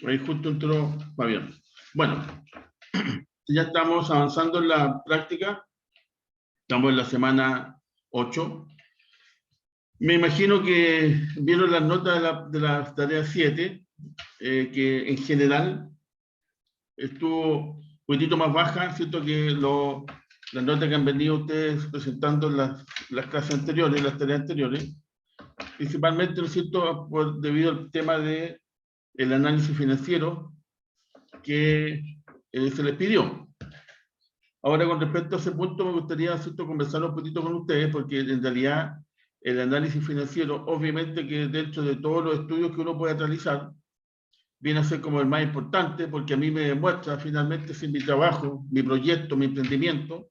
Ahí justo entró Fabián. Bueno, ya estamos avanzando en la práctica. Estamos en la semana 8. Me imagino que vieron las notas de la tarea 7, que en general estuvo un poquitito más baja, ¿cierto? Que las notas que han venido ustedes presentando en las clases anteriores, las tareas anteriores, principalmente, ¿no es cierto?, debido al tema del análisis financiero que se les pidió. Ahora, con respecto a ese punto, me gustaría, ¿cierto?, conversar un poquito con ustedes, porque en realidad el análisis financiero, obviamente que dentro de todos los estudios que uno puede realizar, viene a ser como el más importante, porque a mí me demuestra finalmente si mi trabajo, mi proyecto, mi emprendimiento,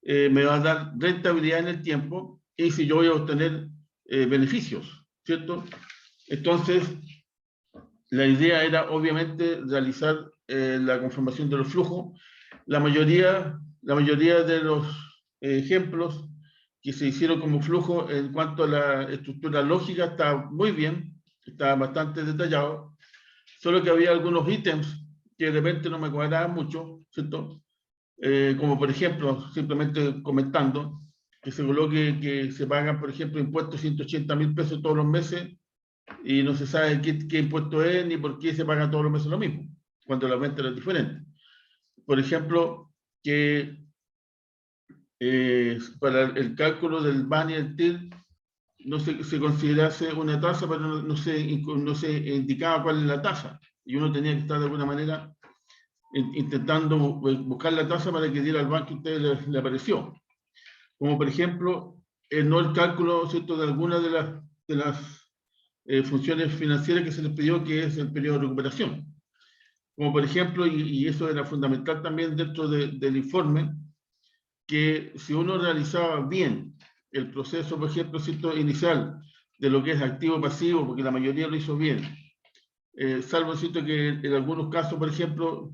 me va a dar rentabilidad en el tiempo y si yo voy a obtener beneficios, ¿cierto? Entonces, la idea era obviamente realizar la conformación de los flujos. La mayoría de los ejemplos que se hicieron como flujo en cuanto a la estructura lógica está muy bien, está bastante detallado, solo que había algunos ítems que de repente no me cuadraban mucho, ¿cierto? Como por ejemplo, simplemente comentando, que se coloque que se pagan, por ejemplo, impuestos 180.000 pesos todos los meses y no se sabe qué impuesto es ni por qué se paga todos los meses lo mismo, cuando la venta es diferente. Por ejemplo, que para el cálculo del BAN y el TIR no se considerase una tasa, pero no se indicaba cuál es la tasa. Y uno tenía que estar de alguna manera intentando buscar la tasa para que diera al banco que a usted le apareció. Como por ejemplo, no el cálculo, ¿cierto?, de algunas de las funciones financieras que se les pidió, que es el periodo de recuperación. Como por ejemplo, y eso era fundamental también dentro del informe, que si uno realizaba bien el proceso, por ejemplo, ¿cierto?, inicial de lo que es activo-pasivo, porque la mayoría lo hizo bien, salvo ¿cierto?, que en algunos casos, por ejemplo,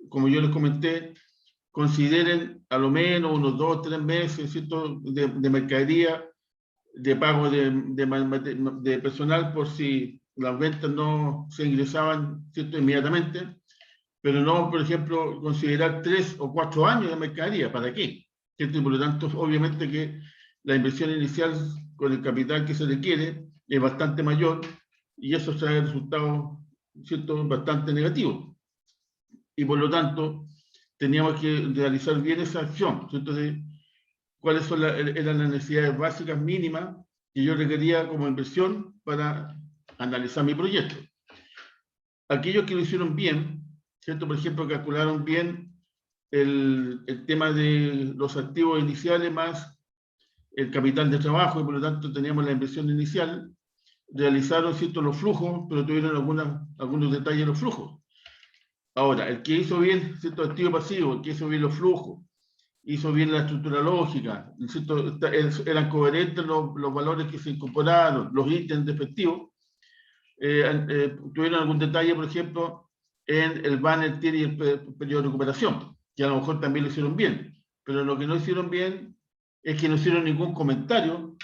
como yo les comenté, consideren a lo menos unos 2 o 3 meses, ¿cierto?, de mercadería, de pago de personal por si las ventas no se ingresaban, ¿cierto?, inmediatamente, pero no, por ejemplo, considerar 3 o 4 años de mercadería. ¿Para qué? ¿Cierto? Y por lo tanto, obviamente que la inversión inicial con el capital que se requiere es bastante mayor y eso trae resultados, ¿cierto?, bastante negativos. Y por lo tanto, teníamos que realizar bien esa acción, ¿cierto?, de cuáles eran las necesidades básicas mínimas que yo requería como inversión para analizar mi proyecto. Aquellos que lo hicieron bien, ¿cierto?, por ejemplo, calcularon bien el tema de los activos iniciales más el capital de trabajo y por lo tanto teníamos la inversión inicial, realizaron, ¿cierto?, los flujos, pero tuvieron algunos detalles en los flujos. Ahora, el que hizo bien, ¿cierto?, activo pasivo, el que hizo bien los flujos, hizo bien la estructura lógica, ¿cierto?, eran coherentes los valores que se incorporaron, los ítems de efectivo, tuvieron algún detalle, por ejemplo, en el BAN, el TIR y el periodo de recuperación, que a lo mejor también lo hicieron bien, pero lo que no hicieron bien es que no hicieron ningún comentario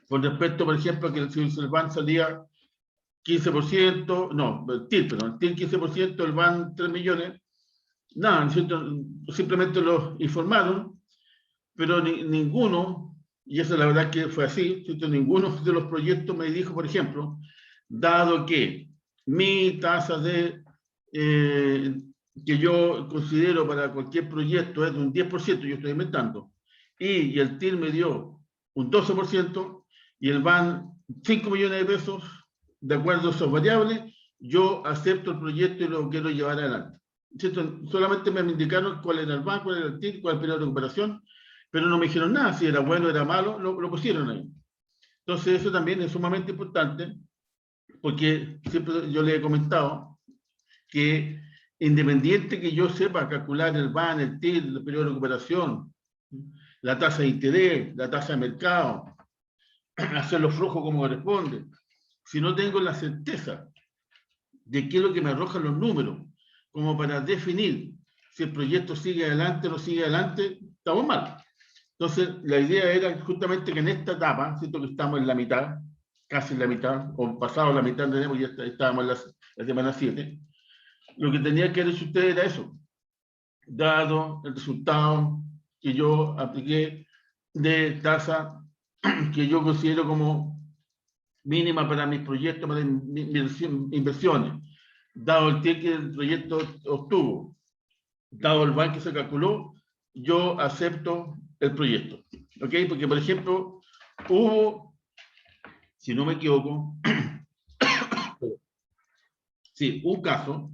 con respecto, por ejemplo, a que si el BAN salía 15%, no, el TIR, perdón, el TIR 15%, el BAN 3 millones, nada, ¿cierto? Simplemente los informaron, pero ninguno, y eso la verdad que fue así, ¿cierto?, ninguno de los proyectos me dijo, por ejemplo, dado que mi tasa que yo considero para cualquier proyecto es de un 10%, yo estoy inventando, y el TIR me dio un 12%, y el BAN 5 millones de pesos, de acuerdo a esos variables, yo acepto el proyecto y lo quiero llevar adelante. ¿Cierto? Solamente me indicaron cuál era el BAN, cuál era el TIR, cuál era el periodo de recuperación, pero no me dijeron nada, si era bueno o era malo, lo pusieron ahí. Entonces eso también es sumamente importante, porque siempre yo le he comentado que independiente que yo sepa calcular el BAN, el TIR, el periodo de recuperación, la tasa de interés, la tasa de mercado, hacer los flujos como corresponde, si no tengo la certeza de qué es lo que me arrojan los números, como para definir si el proyecto sigue adelante o no sigue adelante, estamos mal. Entonces, la idea era justamente que en esta etapa, siento que estamos en la mitad, casi en la mitad, o pasado la mitad, ya estábamos en la semana 7, lo que tenía que hacer usted era eso, dado el resultado que yo apliqué de tasa que yo considero como mínima para mis proyectos, para mis inversiones, dado el tiempo que el proyecto obtuvo, dado el banco que se calculó, yo acepto el proyecto. ¿Ok? Porque, por ejemplo, hubo, si no me equivoco, sí, un caso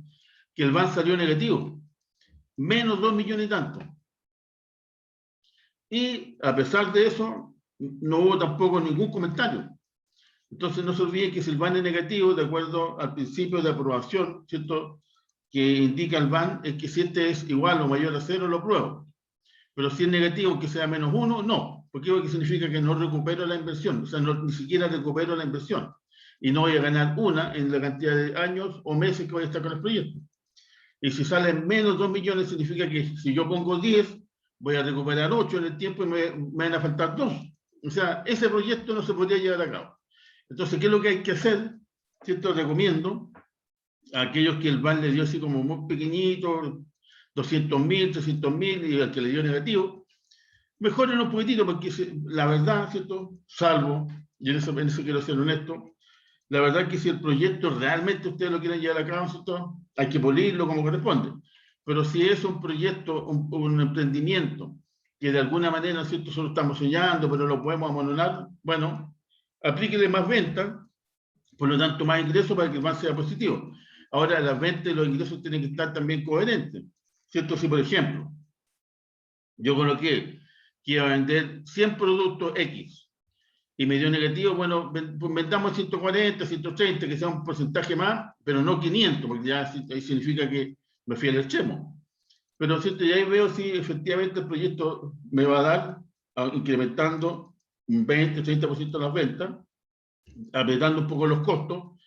que el BAN salió negativo, menos 2 millones y tanto. Y a pesar de eso, no hubo tampoco ningún comentario. Entonces no se olvide que si el BAN es negativo, de acuerdo al principio de aprobación, ¿cierto?, que indica el BAN, es que si este es igual o mayor a 0, lo apruebo. Pero si es negativo, que sea menos 1, no. Porque significa que no recupero la inversión. O sea, ni siquiera recupero la inversión. Y no voy a ganar una en la cantidad de años o meses que voy a estar con el proyecto. Y si salen menos 2 millones, significa que si yo pongo 10, voy a recuperar 8 en el tiempo y me van a faltar 2. O sea, ese proyecto no se podría llevar a cabo. Entonces, ¿qué es lo que hay que hacer? ¿Cierto? Recomiendo a aquellos que el BAN le dio así como muy pequeñito, 200.000, 300.000, y al que le dio negativo, mejoren un poquitito, porque la verdad, ¿cierto? Salvo, y en eso quiero ser honesto, la verdad que si el proyecto realmente ustedes lo quieren llevar a cabo, ¿cierto?, hay que pulirlo como corresponde. Pero si es un proyecto, un emprendimiento, que de alguna manera, ¿cierto?, solo estamos soñando, pero lo podemos amononar, bueno, aplíquele más venta, por lo tanto más ingresos para que el BAN sea positivo. Ahora, las ventas y los ingresos tienen que estar también coherentes, ¿cierto? Si, por ejemplo, yo coloqué que iba a vender 100 productos X y me dio negativo, bueno, pues vendamos 140, 130, que sea un porcentaje más, pero no 500, porque ya ahí significa que me fui al extremo. Pero ¿cierto? Y ahí veo si efectivamente el proyecto me va a dar, incrementando un 20, 30% las ventas, apretando un poco los costos,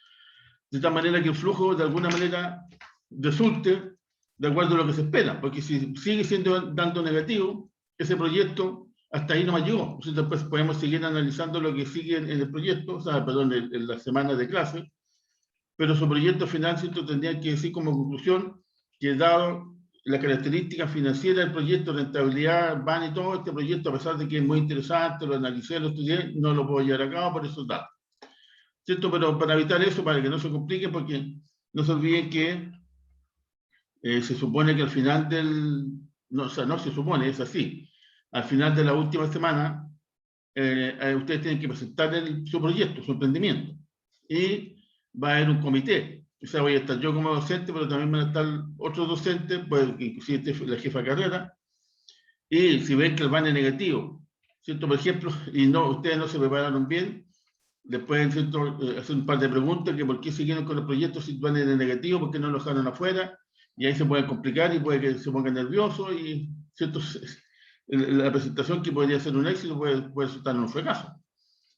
de tal manera que el flujo de alguna manera resulte de acuerdo a lo que se espera, porque si sigue siendo dando negativo, ese proyecto hasta ahí no me llegó. Entonces después podemos seguir analizando lo que sigue en el proyecto, o sea, perdón, en la semana de clase, pero su proyecto final tendría que decir como conclusión que dado la característica financiera del proyecto, rentabilidad, van y todo, este proyecto, a pesar de que es muy interesante, lo analicé, lo estudié, no lo puedo llevar a cabo por esos datos. ¿Cierto? Pero para evitar eso, para que no se complique, porque no se olviden que se supone que al final no, o sea, no se supone, es así. Al final de la última semana, ustedes tienen que presentar su proyecto, su emprendimiento. Y va a haber un comité. O sea, voy a estar yo como docente, pero también van a estar otros docentes, pues, inclusive la jefa de carrera. Y si ven que el BAN es negativo, ¿cierto? Por ejemplo, y no, ustedes no se prepararon bien, les pueden hacer un par de preguntas, que por qué siguieron con el proyecto si van en el negativo, por qué no lo dejaron afuera, y ahí se pueden complicar y puede que se pongan nerviosos y ¿cierto? La presentación que podría ser un éxito puede resultar en un fracaso.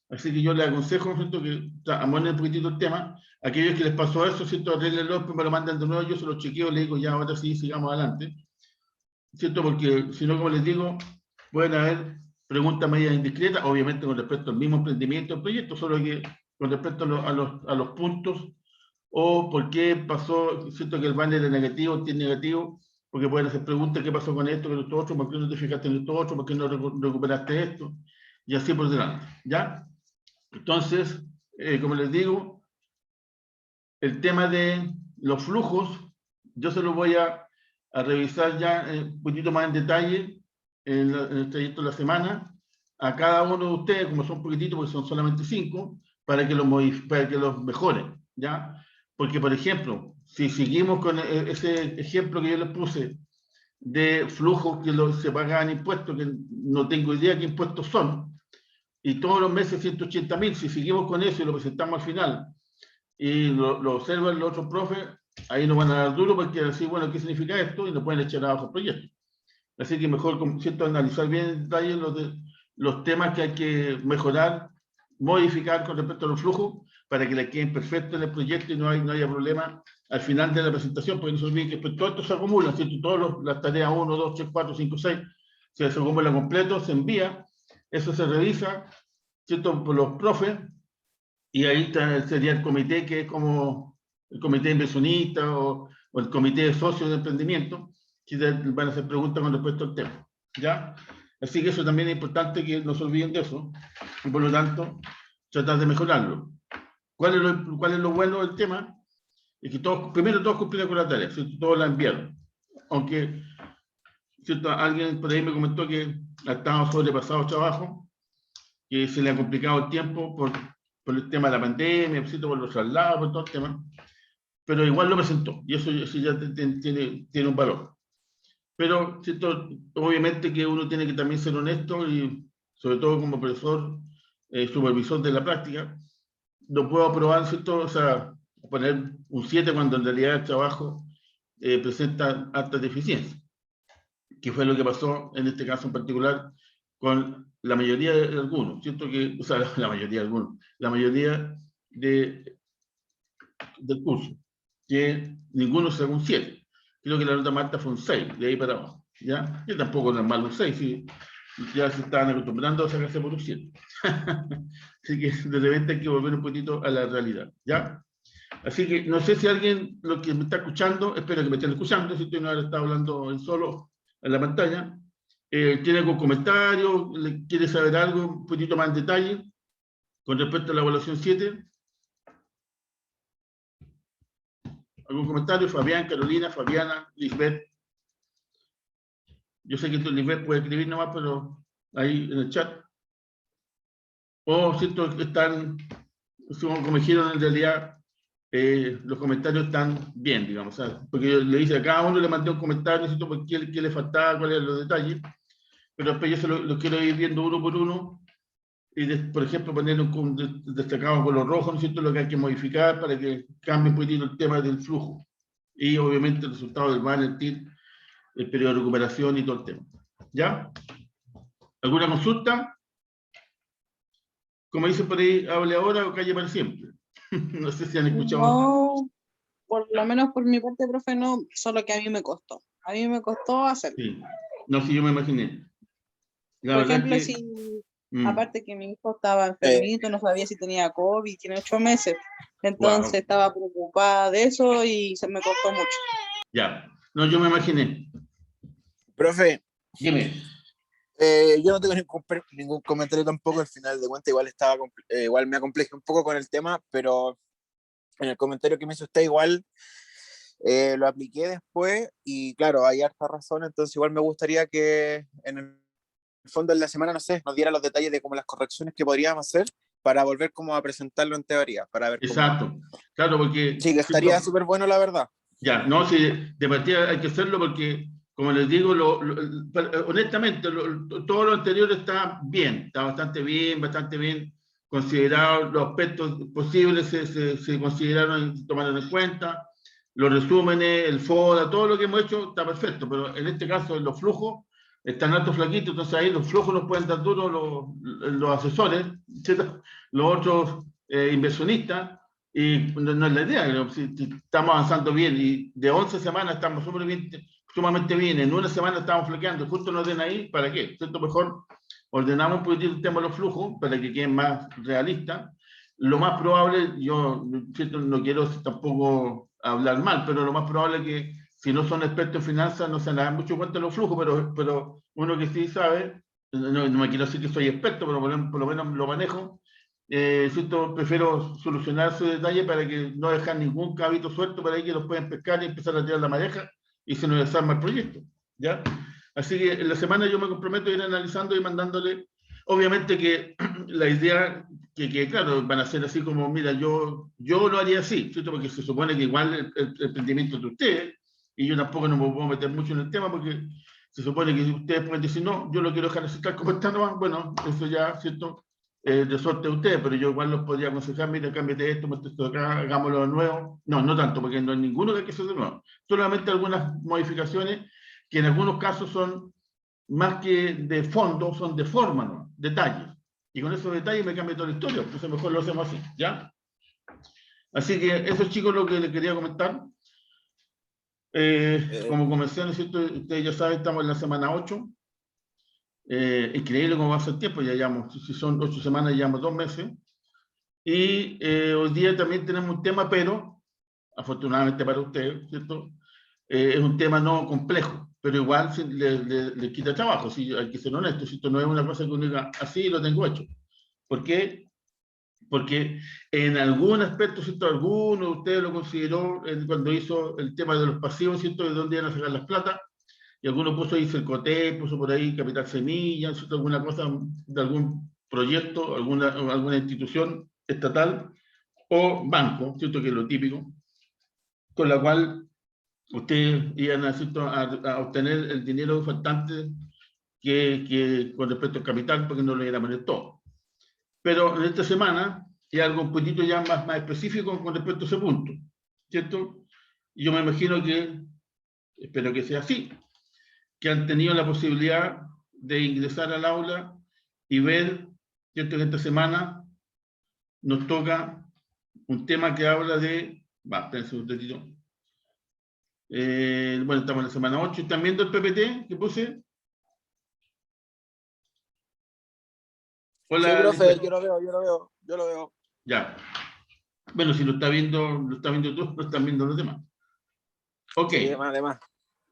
Así que yo les aconsejo, ¿cierto?, que amonen un poquitito el tema. Aquellos que les pasó eso, ¿cierto?, arreglenlo, me lo mandan de nuevo, yo se los chequeo, les digo ya, ahora sí, sigamos adelante, ¿cierto? Porque si no, como les digo, pueden haber preguntas medias indiscretas, obviamente con respecto al mismo emprendimiento del proyecto, solo que con respecto a los puntos, o por qué pasó, ¿cierto?, que el banner es negativo, tiene negativo, porque pueden hacer preguntas, ¿qué pasó con esto, con esto otro? ¿Por qué no te fijaste en esto otro? ¿Por qué no recuperaste esto? Y así por delante, ¿ya? Entonces, como les digo, el tema de los flujos, yo se los voy a revisar ya un poquito más en detalle en el trayecto de la semana, a cada uno de ustedes, como son poquititos, porque son solamente 5, para que los mejoren, ¿ya? Porque, por ejemplo, si seguimos con ese ejemplo que yo les puse de flujos que se pagan impuestos, que no tengo idea qué impuestos son, y todos los meses 180.000, si seguimos con eso y lo presentamos al final, y lo observan los otros profes, ahí nos van a dar duro porque decir, bueno, ¿qué significa esto? Y nos pueden echar abajo el proyecto. Así que mejor, ¿cierto?, analizar bien en detalle los temas que hay que mejorar, modificar con respecto a los flujos, para que le queden perfectos en el proyecto y no haya problema al final de la presentación, porque no se olviden que después todo esto se acumula, ¿cierto? Todas las tareas 1, 2, 3, 4, 5, 6, se acumula completo, se envía, eso se revisa, ¿cierto?, por los profes, y ahí sería el comité, que es como el comité inversionista o o el comité de socios de emprendimiento, que van a hacer preguntas con respecto al tema, ¿ya? Así que eso también es importante que no se olviden de eso, y por lo tanto, tratar de mejorarlo. ¿Cuál es lo bueno del tema? Es que primero todos cumplieron con la tarea, ¿cierto? Todos la enviaron. Aunque, ¿cierto? Alguien por ahí me comentó que ha estado sobrepasado trabajo, que se le ha complicado el tiempo por el tema de la pandemia, ¿cierto? Por los traslados, por todo el tema. Pero igual lo presentó, y eso ya tiene un valor. Pero, ¿cierto? Obviamente que uno tiene que también ser honesto y, sobre todo como profesor, supervisor de la práctica, no puedo aprobar, ¿cierto? O sea, poner un 7 cuando en realidad el trabajo presenta altas deficiencias, que fue lo que pasó en este caso en particular con la mayoría de algunos, ¿cierto? O sea, la mayoría de algunos, la mayoría del curso, que ninguno sacó un 7. Creo que la nota más alta fue un 6, de ahí para abajo, ¿ya? Y tampoco no es malo un 6, ¿sí? Ya se estaban acostumbrando a sacarse por un 7. Así que de repente hay que volver un poquito a la realidad, ¿ya? Así que no sé si alguien, lo que me está escuchando, espero que me estén escuchando, si estoy no está hablando en solo en la pantalla, tiene algún comentario, quiere saber algo un poquito más en detalle con respecto a la evaluación 7. ¿Algún comentario? Fabián, Carolina, Fabiana, Lisbeth. Yo sé que tú, Lisbeth, puede escribir nomás, pero ahí en el chat. O siento que están, como dijeron en realidad, los comentarios están bien, digamos, ¿sabes? Porque yo le hice a cada uno, le mandé un comentario, ¿cierto? Por qué le faltaba, cuáles eran los detalles, pero después yo se los quiero ir viendo uno por uno, y por ejemplo poner un destacado con los rojos, ¿no es cierto? Lo que hay que modificar para que cambie un poquito el tema del flujo, y obviamente el resultado del banner, el periodo de recuperación y todo el tema. ¿Ya? ¿Alguna consulta? Como dicen por ahí, hable ahora o calle para siempre. No sé si han escuchado. No, por lo menos por mi parte, profe, no, solo que a mí me costó. A mí me costó hacerlo. Sí. No, sí, yo me imaginé. La Por verdad ejemplo, que, si aparte que mi hijo estaba enfermito, no sabía si tenía COVID, tiene 8 meses, entonces wow, estaba preocupada de eso y se me costó mucho. ya. No, yo me imaginé. Profe, Dime. yo no tengo ningún comentario tampoco, al final de cuentas igual me acomplejé un poco con el tema, pero en el comentario que me hizo usted igual lo apliqué después y claro, hay harta razón, entonces igual me gustaría que en el fondo de la semana, no sé, nos diera los detalles de como las correcciones que podríamos hacer para volver como a presentarlo en teoría, para ver cómo... Exacto. Claro, porque... Sí, que estaría súper bueno, la verdad. Ya, no, si de partida hay que hacerlo porque, como les digo, honestamente, todo lo anterior está bien, está bastante bien considerado, los aspectos posibles se consideraron y tomaron en cuenta, los resúmenes, el FODA, todo lo que hemos hecho está perfecto, pero en este caso los flujos están altos flaquitos, entonces ahí los flujos nos pueden dar duro los asesores, ¿cierto? Los otros inversionistas. Y no es la idea, si estamos avanzando bien y de 11 semanas estamos sumamente bien, en una semana estamos flaqueando, justo nos den ahí, ¿para qué? ¿Cierto? Mejor ordenamos un poquitito el tema de los flujos para que queden más realistas. Lo más probable, yo ¿cierto? No quiero tampoco hablar mal, pero lo más probable es que si no son expertos en finanzas no se dan mucho cuenta de los flujos, pero uno que sí sabe, no me quiero decir que soy experto, pero por lo menos lo manejo. Prefiero solucionar su detalle para que no dejar ningún cabito suelto para que los puedan pescar y empezar a tirar la madeja y se nos desarma el proyecto, ¿ya? Así que en la semana yo me comprometo a ir analizando y mandándole, obviamente que la idea que claro, van a ser así como, mira, yo lo haría así, ¿cierto? Porque se supone que igual el emprendimiento es de ustedes y yo tampoco no me puedo meter mucho en el tema porque se supone que ustedes pueden decir, no, yo lo quiero dejar así tal como está nomás, bueno, eso ya, ¿cierto? De suerte a ustedes, pero yo igual los podría aconsejar, mira, cámbiate esto, mete esto de acá, hagámoslo de nuevo. No, no tanto, porque no hay ninguno que hay que hacer de nuevo. Solamente algunas modificaciones que en algunos casos son más que de fondo, son de forma, ¿no? Detalles. Y con esos detalles me cambia toda la historia, entonces mejor lo hacemos así, ¿ya? Así que eso, chicos, lo que les quería comentar. Como comencé, ¿no es cierto? Ustedes ya saben, estamos en la semana 8. Increíble cómo va a ser tiempo, ya llevamos, si son 8 semanas, ya llevamos 2 meses. Y hoy día también tenemos un tema, pero afortunadamente para ustedes, ¿cierto? es un tema no complejo, pero igual le quita trabajo, si hay que ser honesto, si esto no es una cosa que uno diga, así lo tengo hecho. ¿Por qué? Porque en algún aspecto, ¿cierto? Alguno de ustedes lo consideró cuando hizo el tema de los pasivos, ¿cierto? De dónde iban a sacar las plata, y alguno puso ahí Cercoté, puso por ahí Capital Semilla, ¿cierto? Alguna cosa de algún proyecto, alguna institución estatal o banco, ¿cierto? Que es lo típico, con la cual ustedes iban a obtener el dinero faltante con respecto al capital, porque no lo iban a poner todo. Pero en esta semana hay algo un poquito ya más específico con respecto a ese punto, ¿cierto? Y yo me imagino que, espero que sea así, que han tenido la posibilidad de ingresar al aula y ver, ¿cierto? Que esta semana nos toca un tema que habla de, espérense un ratito. Bueno, estamos en la semana 8. ¿Están viendo el PPT que puse? Hola. Sí, profe, yo lo veo. Ya. Bueno, si lo está viendo tú, lo están viendo los demás. Ok. Sí, además.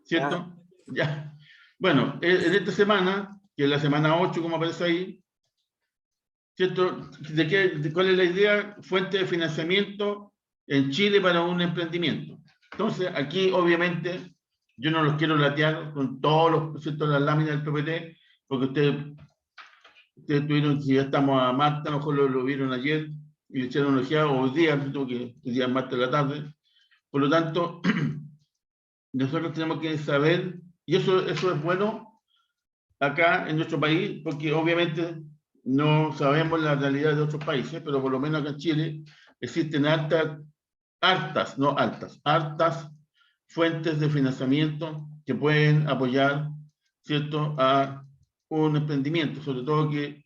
¿Cierto? Ya. Bueno, en esta semana, que es la semana 8, como aparece ahí, ¿cierto? ¿Cuál es la idea? Fuente de financiamiento en Chile para un emprendimiento. Entonces, aquí, obviamente, yo no los quiero latear con todas las láminas del PPT, porque ustedes tuvieron, si ya estamos a Marta, a lo mejor lo vieron ayer y le echaron ojeada, o hoy día, que el día es martes de la tarde. Por lo tanto, nosotros tenemos que saber, y eso es bueno acá en nuestro país, porque obviamente no sabemos la realidad de otros países, pero por lo menos acá en Chile existen hartas fuentes de financiamiento que pueden apoyar, ¿cierto?, a un emprendimiento, sobre todo que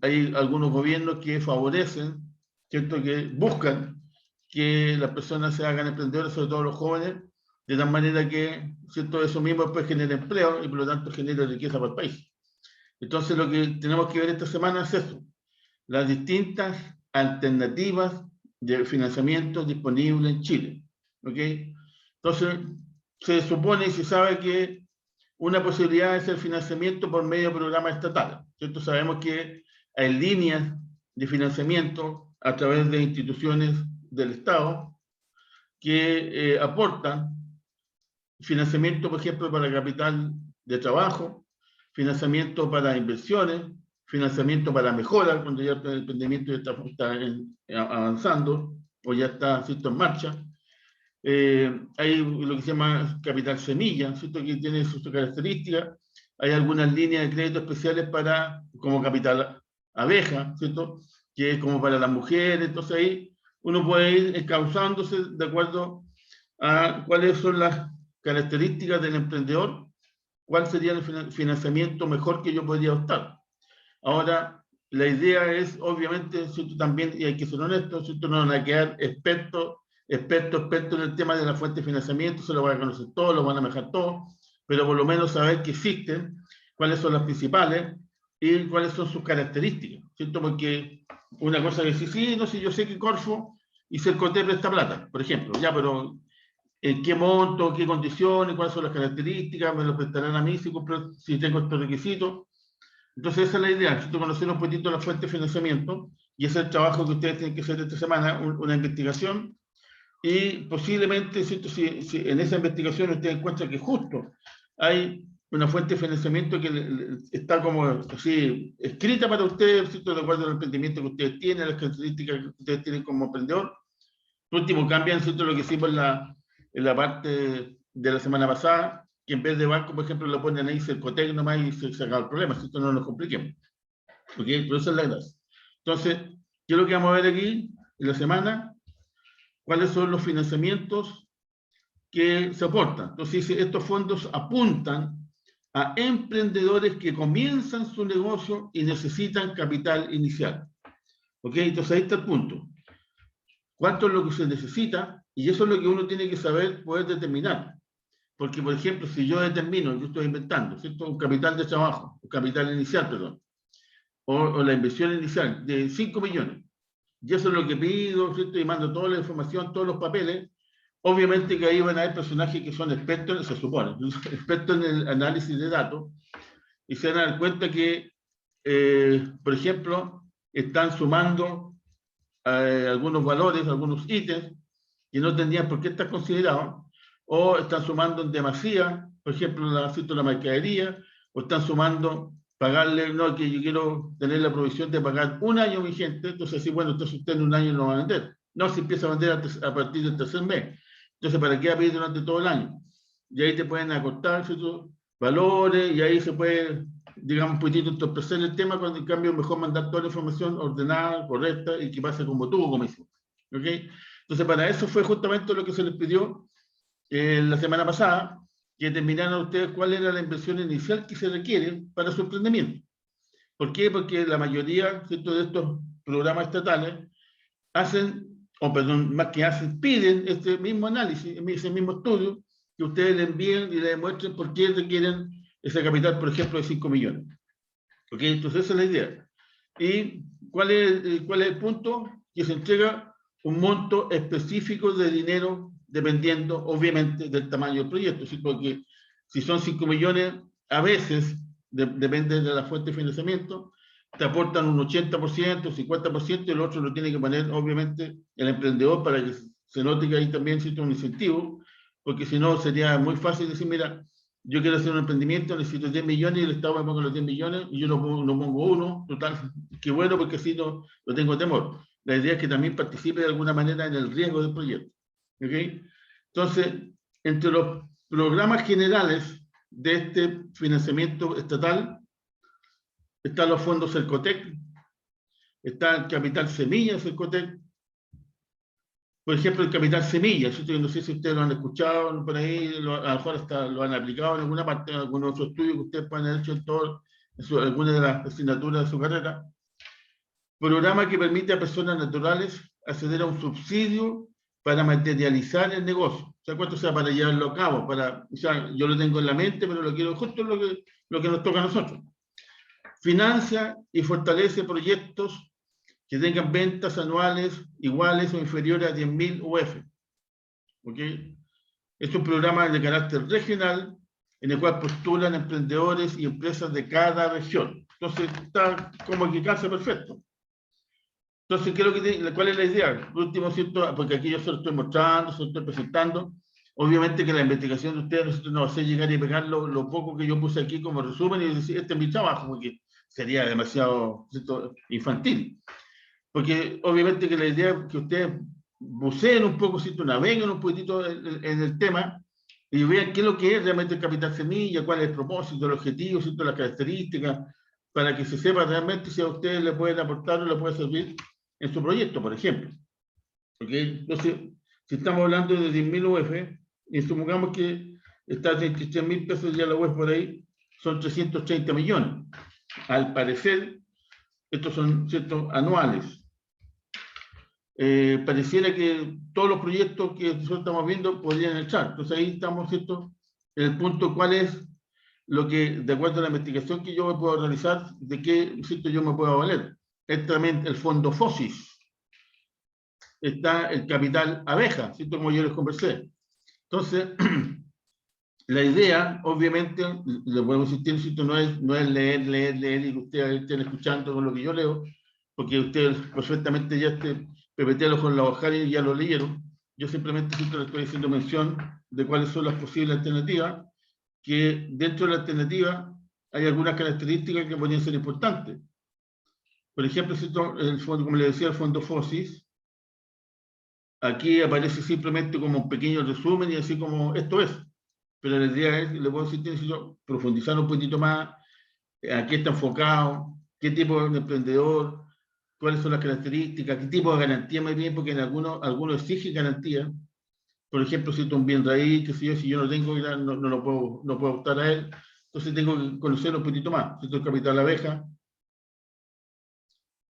hay algunos gobiernos que favorecen, ¿cierto?, que buscan que las personas se hagan emprendedores, sobre todo los jóvenes, de tal manera que, ¿cierto?, eso mismo después genera empleo y por lo tanto genera riqueza para el país. Entonces lo que tenemos que ver esta semana es eso, las distintas alternativas de financiamiento disponibles en Chile. ¿Ok? Entonces, se supone y se sabe que una posibilidad es el financiamiento por medio de programas estatales. ¿Cierto? Sabemos que hay líneas de financiamiento a través de instituciones del Estado que aportan financiamiento, por ejemplo, para capital de trabajo, financiamiento para inversiones, financiamiento para mejoras, cuando ya el emprendimiento ya está avanzando o ya está, ¿cierto?, en marcha. Hay lo que se llama capital semilla, ¿cierto?, que tiene sus características. Hay algunas líneas de crédito especiales como capital abeja, ¿cierto?, que es como para las mujeres. Entonces ahí uno puede ir encauzándose de acuerdo a cuáles son las características del emprendedor, cuál sería el financiamiento mejor que yo podría optar. Ahora, la idea es, obviamente, ¿cierto?, también, y hay que ser honesto, ¿cierto?, no van a quedar expertos en el tema de la fuente de financiamiento, se lo van a conocer todos, lo van a manejar todos, pero por lo menos saber que existen, cuáles son las principales y cuáles son sus características, ¿cierto? Porque una cosa que sí, no sé, yo sé que Corfo y Cercoté presta plata, por ejemplo, ya, pero ¿en qué monto, qué condiciones, cuáles son las características? ¿Me lo prestarán a mí si tengo estos requisitos? Entonces esa es la idea, ¿cierto? Conocer un poquito la fuente de financiamiento, y ese es el trabajo que ustedes tienen que hacer esta semana, una investigación, y posiblemente, ¿cierto?, si en esa investigación ustedes encuentran que justo hay una fuente de financiamiento que está como así escrita para ustedes, ¿cierto?, de acuerdo al emprendimiento que ustedes tienen, las características que ustedes tienen como emprendedor. Por último, cambian, ¿cierto?, lo que hicimos en la parte de la semana pasada, que en vez de banco, por ejemplo, lo ponen ahí Cercotec nomás y se acaba el problema, ¿cierto? No nos compliquemos. ¿Ok? Pero esa es la gracia. Entonces, ¿qué es lo que vamos a ver aquí en la semana? ¿Cuáles son los financiamientos que se aportan? Entonces, estos fondos apuntan a emprendedores que comienzan su negocio y necesitan capital inicial. ¿Ok? Entonces, ahí está el punto. ¿Cuánto es lo que se necesita? Y eso es lo que uno tiene que saber, poder determinar. Porque, por ejemplo, si yo determino, yo estoy inventando, ¿cierto?, un capital de trabajo, un capital inicial, perdón, o la inversión inicial de 5 millones, y eso es lo que pido, ¿cierto?, y mando toda la información, todos los papeles, obviamente que ahí van a haber personajes que son expertos, se supone, expertos en el análisis de datos, y se van a dar cuenta que, por ejemplo, están sumando algunos valores, algunos ítems que no tendrían por qué estar considerados, o están sumando en demasía, por ejemplo, la mercadería, o están sumando pagarle, no, que yo quiero tener la provisión de pagar un año vigente, entonces sí, bueno, entonces usted en un año no va a vender. No, si empieza a vender a partir del tercer mes. Entonces, ¿para qué va a pedir durante todo el año? Y ahí te pueden acortar ciertos valores, y ahí se puede, digamos, un poquitito entorpecer el tema, cuando en cambio mejor mandar toda la información ordenada, correcta, y que pase como tuvo comisión. ¿Ok? Entonces, para eso fue justamente lo que se les pidió la semana pasada, que determinaran ustedes cuál era la inversión inicial que se requiere para su emprendimiento. ¿Por qué? Porque la mayoría, ¿cierto?, de estos programas estatales hacen, o perdón, más que hacen, piden este mismo análisis, ese mismo estudio, que ustedes le envíen y le demuestren por qué requieren ese capital, por ejemplo, de 5 millones. ¿Ok? Entonces esa es la idea. ¿Y cuál es el punto? Que se entrega un monto específico de dinero dependiendo, obviamente, del tamaño del proyecto. ¿Sí? Porque si son 5 millones, a veces, depende de la fuente de financiamiento, te aportan un 80%, 50%, y el otro lo tiene que poner, obviamente, el emprendedor para que se note que hay también cierto un incentivo, porque si no sería muy fácil decir, mira, yo quiero hacer un emprendimiento, necesito 10 millones y el Estado me ponga los 10 millones y yo no pongo uno, total, qué bueno, porque así no tengo temor. La idea es que también participe de alguna manera en el riesgo del proyecto. ¿Okay? Entonces, entre los programas generales de este financiamiento estatal están los fondos Cercotec, está el Capital Semilla Cercotec, por ejemplo, el Capital Semilla, yo no sé si ustedes lo han escuchado por ahí, a lo mejor lo han aplicado en alguna parte, en algún otro estudio que ustedes pueden haber hecho en alguna de las asignaturas de su carrera. Programa que permite a personas naturales acceder a un subsidio para materializar el negocio. O sea, ¿cuánto sea para llevarlo a cabo? O sea, yo lo tengo en la mente, pero lo quiero justo lo que nos toca a nosotros. Financia y fortalece proyectos que tengan ventas anuales iguales o inferiores a 10.000 UF. ¿Ok? Es un programa de carácter regional en el cual postulan emprendedores y empresas de cada región. Entonces, está como que casa perfecto. Entonces, ¿cuál es la idea? Por último, ¿cierto? Porque aquí yo se lo estoy mostrando, se lo estoy presentando. Obviamente que la investigación de ustedes no va a hacer llegar y pegar lo poco que yo puse aquí como resumen y decir, este es mi trabajo, porque sería demasiado, ¿cierto?, infantil. Porque obviamente que la idea es que ustedes buceen un poco, ¿cierto?, naveguen un poquitito en el tema y vean qué es lo que es realmente el capital semilla, cuál es el propósito, el objetivo, ¿cierto?, las características, para que se sepa realmente si a ustedes le pueden aportar o le puede servir en su proyecto, por ejemplo. ¿Okay? Entonces, si estamos hablando de 10.000 UF, y supongamos que está a 33.000 pesos ya la UF por ahí, son 330 millones. Al parecer, estos son, ¿cierto?, anuales. Pareciera que todos los proyectos que nosotros estamos viendo podrían entrar. Entonces ahí estamos, ¿cierto?, en el punto cuál es lo que, de acuerdo a la investigación que yo me puedo realizar, de qué, ¿cierto?, yo me puedo valer. Es también el fondo FOSIS. Está el capital abeja, ¿cierto?, como yo les conversé. Entonces, la idea, obviamente, le podemos insistir, ¿cierto?, no es leer y que ustedes estén escuchando con lo que yo leo, porque ustedes perfectamente ya PPT con la hoja y ya lo leyeron. Yo simplemente les estoy haciendo mención de cuáles son las posibles alternativas, que dentro de la alternativa hay algunas características que podrían ser importantes. Por ejemplo, el fondo, como les decía, el fondo FOSIS, aquí aparece simplemente como un pequeño resumen y así como esto es. Pero la idea es, le puedo decir, profundizar un poquito más, a qué está enfocado, qué tipo de emprendedor, cuáles son las características, qué tipo de garantía más bien, porque en algunos exigen garantía. Por ejemplo, si es un bien raíz, que si yo no tengo, no puedo optar a él, entonces tengo que conocerlo un poquito más. El capital abeja,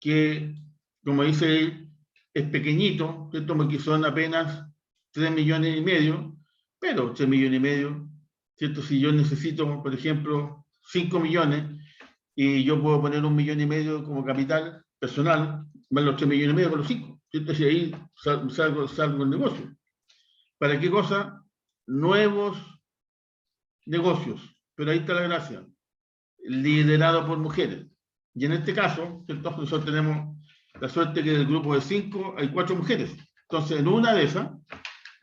que, como dice él, es pequeñito, ¿cierto?, porque son apenas 3,5 millones, pero 3,5 millones, ¿cierto? Si yo necesito, por ejemplo, 5 millones, y yo puedo poner 1,5 millones como capital personal, más los 3,5 millones con los 5, ¿cierto? Y ahí salgo el negocio. ¿Para qué cosa? Nuevos negocios. Pero ahí está la gracia. Liderado por mujeres. Y en este caso, ¿cierto? Nosotros tenemos la suerte que del grupo de 5 hay 4 mujeres. Entonces, en una de esas,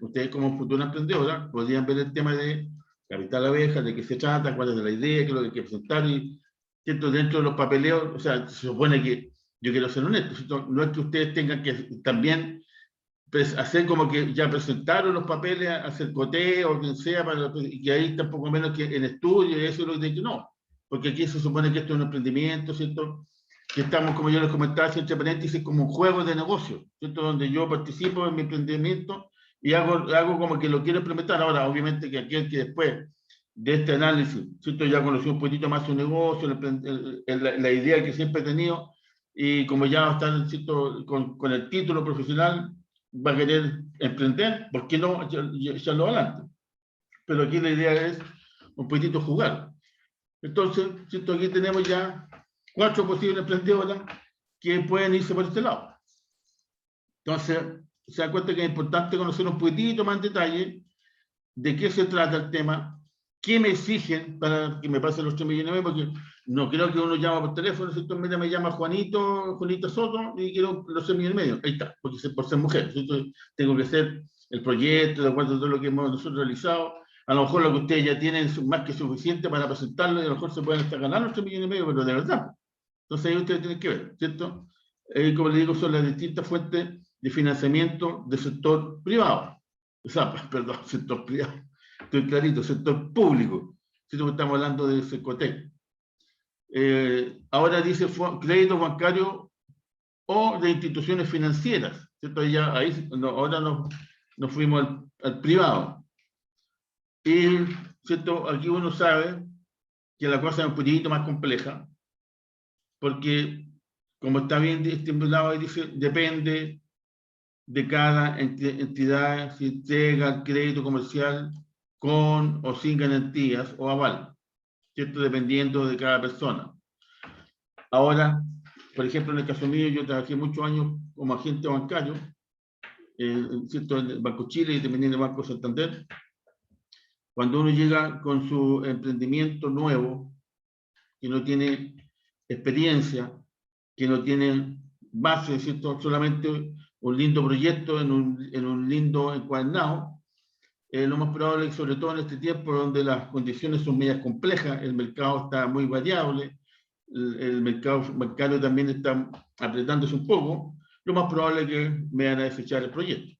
ustedes como futuras emprendedoras podrían ver el tema de capital abeja, de qué se trata, cuál es la idea, qué es lo que hay que presentar, y ¿cierto? Dentro de los papeleos, o sea, se supone que, yo quiero ser honesto, ¿cierto? No es que ustedes tengan que también hacer como que ya presentaron los papeles, hacer coteo o quien sea, y que ahí está un poco menos que en estudio, y eso es lo que no, porque aquí se supone que esto es un emprendimiento, ¿cierto? Que estamos, como yo les comentaba, entre paréntesis, como un juego de negocio, ¿cierto? Donde yo participo en mi emprendimiento y hago como que lo quiero implementar. Ahora, obviamente que aquel que después de este análisis, ¿cierto? Ya conoció un poquito más su negocio, la idea que siempre he tenido, y como ya está, ¿cierto? Con el título profesional, va a querer emprender, ¿por qué no echarlo adelante? Pero aquí la idea es un poquitito jugar. Entonces, ¿cierto? Aquí tenemos ya 4 posibles emprendedoras que pueden irse por este lado. Entonces, se dan cuenta que es importante conocer un poquitito más en detalle de qué se trata el tema, qué me exigen para que me pasen los 3 millones, porque no creo que uno llama por teléfono, ¿cierto? Mira, me llama Juanito Soto y quiero los 3 millones y medio. Ahí está, porque por ser mujer, ¿cierto? Tengo que hacer el proyecto, de acuerdo a todo lo que hemos nosotros realizado. A lo mejor lo que ustedes ya tienen es más que suficiente para presentarlo, y a lo mejor se pueden estar ganando los 3 millones y medio, pero de verdad. Entonces ahí ustedes tienen que ver, ¿cierto? Como les digo, son las distintas fuentes de financiamiento del sector privado. O sea, perdón, sector privado. Estoy clarito, sector público. ¿Cierto? Estamos hablando de Secotec. Ahora dice crédito bancario o de instituciones financieras. ¿Cierto? Ahora nos fuimos al privado. Y, ¿cierto? Aquí uno sabe que la cosa es un poquito más compleja, porque, como está bien estimulado ahí, dice, depende de cada entidad si entrega el crédito comercial con o sin garantías o aval, ¿cierto? Dependiendo de cada persona. Ahora, por ejemplo, en el caso mío, yo trabajé muchos años como agente bancario, ¿cierto? En el Banco Chile y también en el Banco Santander. Cuando uno llega con su emprendimiento nuevo, que no tiene experiencia, que no tiene base, ¿cierto? Solamente un lindo proyecto en un lindo encuadernado, lo más probable es, sobre todo en este tiempo donde las condiciones son medias complejas, el mercado está muy variable, el mercado bancario también está apretándose un poco, lo más probable es que me van a desechar el proyecto.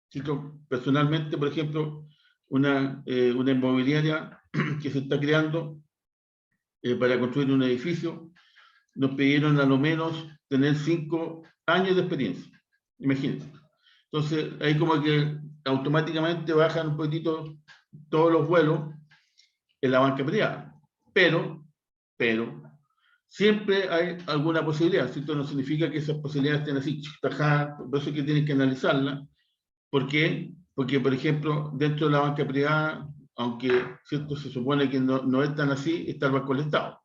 ¿Cierto? Personalmente, por ejemplo, una inmobiliaria que se está creando para construir un edificio, nos pidieron a lo menos tener 5 años de experiencia. Imagínense. Entonces, ahí como que automáticamente bajan un poquitito todos los vuelos en la banca privada. Pero, siempre hay alguna posibilidad. Esto no significa que esas posibilidades estén así, tajadas, por eso es que tienen que analizarlas. ¿Por qué? Porque, por ejemplo, dentro de la banca privada, aunque ¿cierto? Se supone que no es tan así, está el Banco del Estado.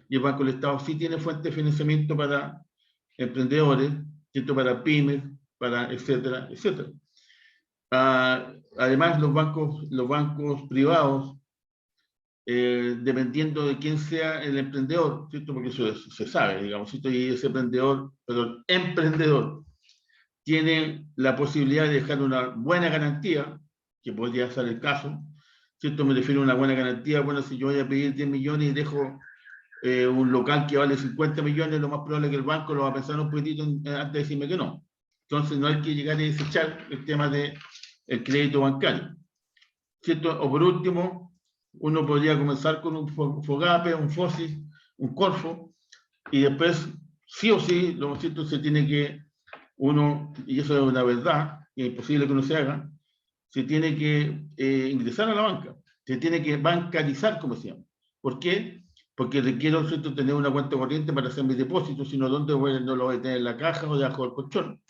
Y el Banco del Estado sí tiene fuente de financiamiento para emprendedores, ¿cierto? Para pymes, para etcétera, etcétera. Además, los bancos privados, dependiendo de quién sea el emprendedor, ¿cierto? Porque eso se sabe, digamos, ¿cierto? Y ese emprendedor tiene la posibilidad de dejar una buena garantía, que podría ser el caso, ¿cierto? Me refiero a una buena garantía. Bueno, si yo voy a pedir 10 millones y dejo un local que vale 50 millones, lo más probable es que el banco lo va a pensar un poquitito antes de decirme que no. Entonces no hay que llegar a desechar el tema del crédito bancario, ¿cierto? O por último, uno podría comenzar con un FOGAPE, un FOSIS, un Corfo, y después, sí o sí, lo cierto, se tiene que uno, y eso es una verdad, que es imposible que uno se haga, se tiene que ingresar a la banca, se tiene que bancarizar, como se llama. ¿Por qué? Porque requiero, ¿cierto?, tener una cuenta corriente para hacer mis depósitos, sino ¿dónde no lo voy a tener en la caja o debajo del colchón?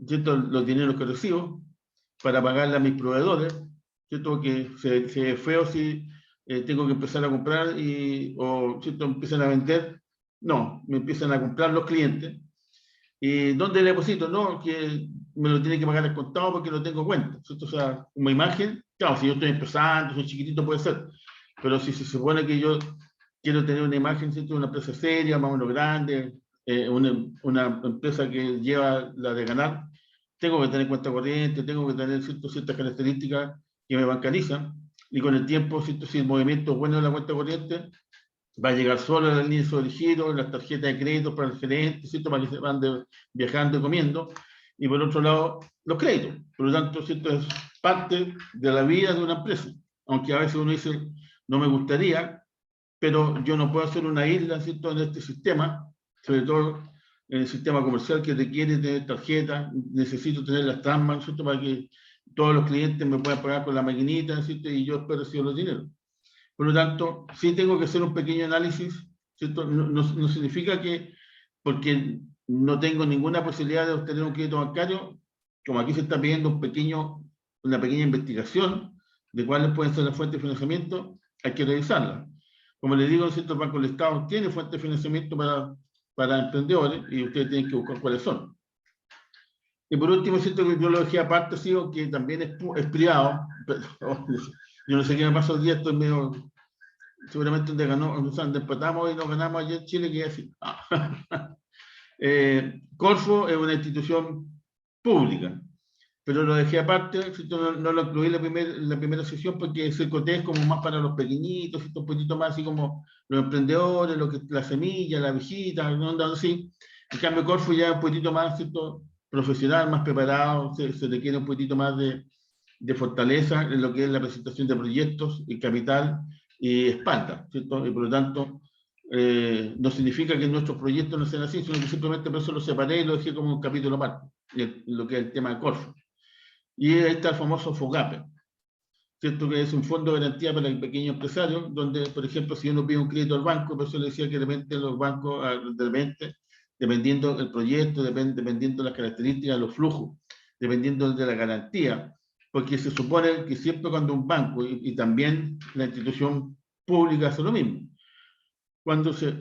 ¿Cierto? Los dineros que recibo para pagarle a mis proveedores, ¿cierto? Que se ve feo si tengo que empezar a comprar o ¿cierto? Empiezan a vender. No, me empiezan a comprar los clientes. ¿Y dónde le deposito? No, que me lo tiene que pagar al contado porque no tengo cuenta, ¿cierto? O sea, como imagen, claro, si yo estoy empezando, soy chiquitito, puede ser, pero si se supone que yo quiero tener una imagen, ¿cierto? De una empresa seria, más o menos grande, una empresa que lleva la de ganar, tengo que tener cuenta corriente, tengo que tener ciertas características que me bancarizan, y con el tiempo, ¿cierto? Si el movimiento es bueno de la cuenta corriente, va a llegar solo el índice de giro, las tarjetas de crédito para el gerente, ¿cierto? Para que se van viajando y comiendo, y por otro lado, los créditos. Por lo tanto, ¿cierto? Es parte de la vida de una empresa, aunque a veces uno dice, no me gustaría, pero yo no puedo hacer una isla, ¿cierto? En este sistema, sobre todo en el sistema comercial que requiere tener tarjetas, necesito tener las transmas, ¿cierto? Para que todos los clientes me puedan pagar con la maquinita, ¿cierto? Y yo después recibo los dineros. Por lo tanto, sí tengo que hacer un pequeño análisis, ¿cierto? No significa que porque no tengo ninguna posibilidad de obtener un crédito bancario, como aquí se está pidiendo una pequeña investigación de cuáles pueden ser las fuentes de financiamiento, hay que revisarla. Como les digo, ¿cierto? El Banco del Estado tiene fuentes de financiamiento para emprendedores y ustedes tienen que buscar cuáles son. Y por último, ¿cierto? Que yo lo dejé aparte, sigo, que también es privado, pero, yo no sé qué me pasó el día, estoy medio, seguramente donde ganó, donde empatamos y nos ganamos ayer en Chile, que es así. Corfo es una institución pública, pero lo dejé aparte, no lo incluí en la primera sesión porque Cercoté es como más para los pequeñitos, un poquito más así como los emprendedores, la semilla, la abejita, no así. En cambio, Corfo ya es un poquito más, ¿cierto? Profesional, más preparado, se requiere un poquito más de fortaleza en lo que es la presentación de proyectos y capital y espalda, ¿cierto? Y por lo tanto, no significa que nuestros proyectos no sean así, sino que simplemente por eso lo separé y lo dejé como un capítulo aparte, lo que es el tema de Corfo. Y ahí está el famoso FOGAPE, ¿cierto? Que es un fondo de garantía para el pequeño empresario, donde, por ejemplo, si uno pide un crédito al banco, por eso le decía que de repente los bancos, de repente, dependiendo del proyecto, dependiendo de las características, los flujos, dependiendo de la garantía, porque se supone que siempre cuando un banco y también la institución pública hace lo mismo, cuando se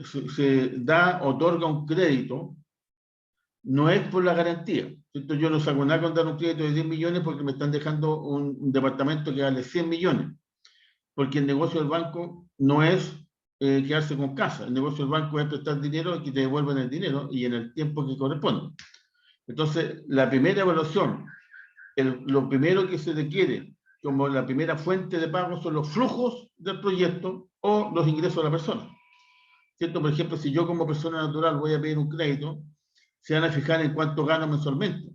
otorga un crédito, no es por la garantía. ¿Cierto? Yo no saco nada con dar un crédito de 10 millones porque me están dejando un departamento que vale 100 millones, porque el negocio del banco no es quedarse con casa, el negocio del banco es prestar dinero y que te devuelvan el dinero y en el tiempo que corresponde. Entonces, la primera evaluación, lo primero que se requiere como la primera fuente de pago son los flujos del proyecto o los ingresos de la persona. ¿Cierto? Por ejemplo, si yo como persona natural voy a pedir un crédito, se van a fijar en cuánto gano mensualmente.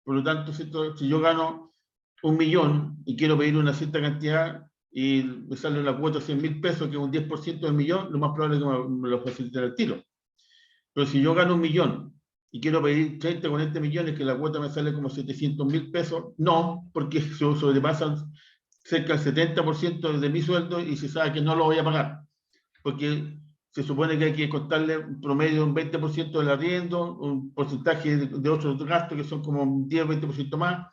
Por lo tanto, ¿cierto? Si yo gano 1 millón y quiero pedir una cierta cantidad y me sale una cuota de 100.000 pesos, que es un 10% del millón, lo más probable es que me lo facilite al tiro. Pero si yo gano 1 millón y quiero pedir 30 o 40 millones, que la cuota me sale como 700.000 pesos, no, porque sobrepasan cerca del 70% de mi sueldo y se sabe que no lo voy a pagar. Porque se supone que hay que contarle un promedio de un 20% del arriendo, un porcentaje de otros gastos que son como un 10 o 20% más,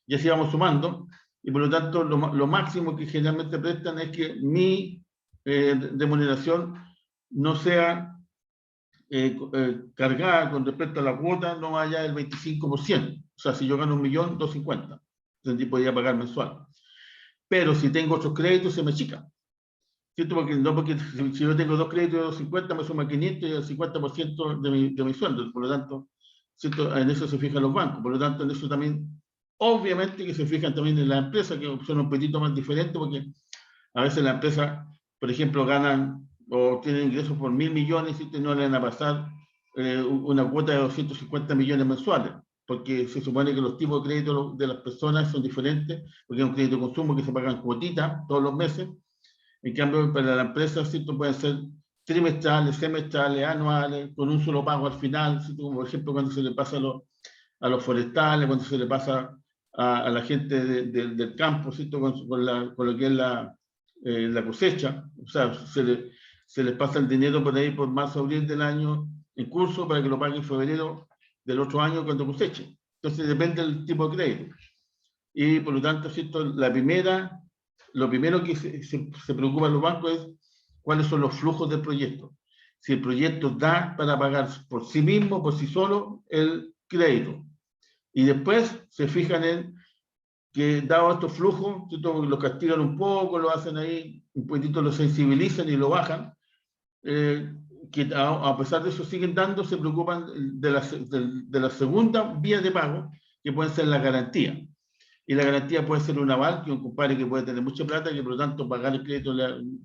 y así vamos sumando, y por lo tanto lo máximo que generalmente prestan es que mi remuneración no sea cargada con respecto a la cuota, no vaya del 25%. O sea, si yo gano 1 millón, 250, entonces podría pagar mensual. Pero si tengo otros créditos, se me chica. ¿Cierto? Porque si yo tengo 2 créditos de 250, me suma 500 y el 50% de mi sueldo. Por lo tanto, ¿cierto? En eso se fijan los bancos. Por lo tanto, en eso también, obviamente que se fijan también en las empresas, que son un poquito más diferentes, porque a veces las empresas, por ejemplo, ganan o tienen ingresos por 1.000 millones y no le van a pasar una cuota de 250 millones mensuales, porque se supone que los tipos de crédito de las personas son diferentes, porque es un crédito de consumo que se pagan cuotitas todos los meses. En cambio, para la empresa, ¿cierto? Pueden ser trimestrales, semestrales, anuales, con un solo pago al final, ¿cierto? Como por ejemplo cuando se le pasa a los forestales, cuando se le pasa a la gente del campo, ¿cierto? Con lo que es la cosecha. O sea, se les pasa el dinero por ahí por marzo, abril del año en curso para que lo paguen en febrero del otro año cuando coseche. Entonces depende del tipo de crédito. Y por lo tanto, ¿cierto? Lo primero que se preocupan los bancos es cuáles son los flujos del proyecto. Si el proyecto da para pagar por sí mismo, por sí solo, el crédito. Y después se fijan en que, dado estos flujos, los castigan un poco, lo hacen ahí, un poquitito lo sensibilizan y lo bajan, que a pesar de eso siguen dando, se preocupan de la segunda vía de pago, que pueden ser las garantías. Y la garantía puede ser un aval, que un compadre que puede tener mucha plata, que por lo tanto pagar el crédito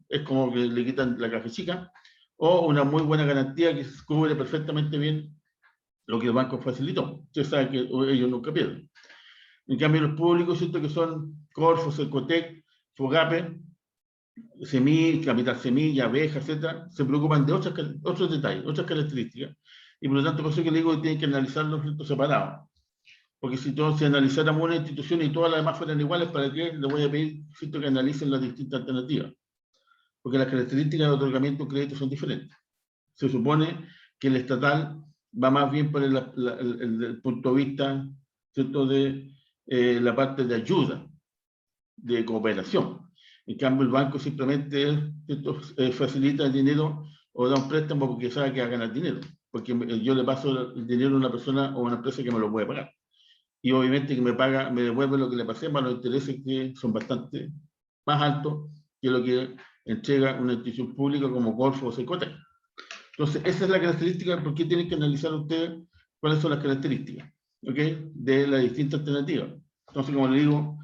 es como que le quitan la caja chica, o una muy buena garantía que cubre perfectamente bien lo que el banco facilitó. Usted sabe que ellos nunca pierden. En cambio, los públicos, ¿cierto? Que son Corfo, Cercotec, Fogape, Semilla, Capital Semilla, Abeja, etcétera, se preocupan de otros detalles, otras características, y por lo tanto, por eso que le digo que tienen que analizarlos separados. Porque si todos se analizáramos una institución y todas las demás fueran iguales, ¿para qué? Le voy a pedir, ¿cierto?, que analicen las distintas alternativas. Porque las características de otorgamiento de crédito son diferentes. Se supone que el estatal va más bien por el punto de vista, ¿cierto?, de la parte de ayuda, de cooperación. En cambio, el banco simplemente facilita el dinero o da un préstamo porque sabe que va a ganar dinero. Porque yo le paso el dinero a una persona o a una empresa que me lo puede pagar. Y obviamente que me devuelve lo que le pasé, más los intereses que son bastante más altos que lo que entrega una institución pública como Corfo o Secotec. Entonces, esa es la característica, porque tienen que analizar ustedes cuáles son las características, ¿ok?, de las distintas alternativas. Entonces, como le digo,